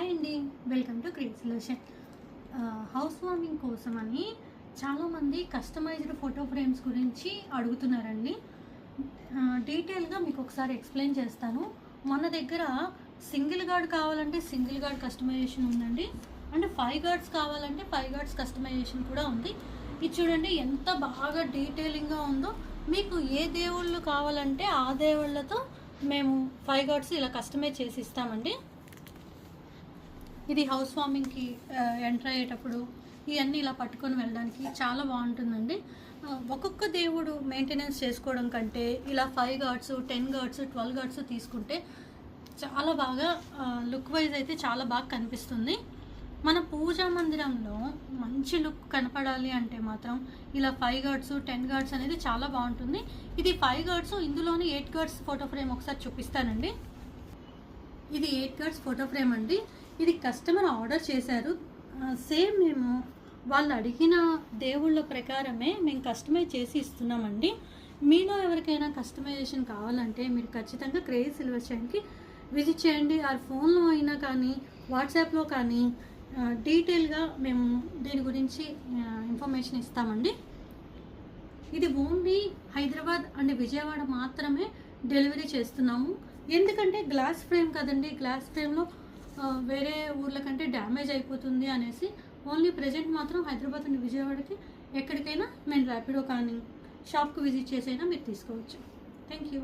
Hi అండి, welcome to create solution. House warming కోసమని చాలామంది కస్టమైజ్డ్ ఫోటో ఫ్రేమ్స్ గురించి అడుగుతున్నారండి. డీటెయిల్గా మీకు ఒకసారి ఎక్స్ప్లెయిన్ చేస్తాను. మన దగ్గర సింగిల్ గార్డ్ కావాలంటే సింగిల్ గార్డ్ కస్టమైజేషన్ ఉందండి, అంటే 5 గార్డ్స్ కావాలంటే 5 గార్డ్స్ కస్టమైజేషన్ కూడా ఉంది. ఇది చూడండి ఎంత బాగా డీటెయిలింగ్గా ఉందో. మీకు ఏ దేవుళ్ళు కావాలంటే ఆ దేవుళ్ళతో మేము 5 గార్డ్స్ ఇలా కస్టమైజ్ చేసి ఇస్తామండి. ఇది హౌస్ వార్మింగ్కి ఎంటర్ అయ్యేటప్పుడు ఇవన్నీ ఇలా పట్టుకొని వెళ్ళడానికి చాలా బాగుంటుందండి. ఒక్కొక్క దేవుడు మెయింటెనెన్స్ చేసుకోవడం కంటే ఇలా 5 గార్డ్స్ 10 గార్డ్స్ 12 గార్డ్స్ తీసుకుంటే చాలా బాగా లుక్ వైజ్ అయితే చాలా బాగా కనిపిస్తుంది. మన పూజా మందిరంలో మంచి లుక్ కనపడాలి అంటే మాత్రం ఇలా 5 గార్డ్స్ 10 గార్డ్స్ అనేది చాలా బాగుంటుంది. ఇది 5 గార్డ్స్, ఇందులోని 8 గార్డ్స్ ఫోటో ఫ్రేమ్ ఒకసారి చూపిస్తానండి. ఇది 8 గార్డ్స్ ఫోటో ఫ్రేమ్ అండి. ఇది కస్టమర్ ఆర్డర్ చేశారు. సేమ్ మేము వాళ్ళు అడిగిన దేవుళ్ళ ప్రకారమే మేము కస్టమైజ్ చేసి ఇస్తున్నామండి. మీలో ఎవరికైనా కస్టమైజేషన్ కావాలంటే మీరు ఖచ్చితంగా క్రేజీ సిల్వర్ షైన్కి విజిట్ చేయండి. ఆ ఫోన్లో అయినా కానీ వాట్సాప్లో కానీ డీటెయిల్గా మేము దీని గురించి ఇన్ఫర్మేషన్ ఇస్తామండి. ఇది ఓన్లీ హైదరాబాద్ అండ్ విజయవాడ మాత్రమే డెలివరీ చేస్తున్నాము. ఎందుకంటే గ్లాస్ ఫ్రేమ్ కదండి, గ్లాస్ ఫ్రేమ్లో వేరే ఊర్ల కంటే డ్యామేజ్ అయిపోతుంది అనేసి ఓన్లీ ప్రజెంట్ మాత్రం హైదరాబాద్ అండ్ విజయవాడకి ఎక్కడికైనా మేము ర్యాపిడో కానీ షాప్కి విజిట్ చేసైనా మీరు తీసుకోవచ్చు. Thank you.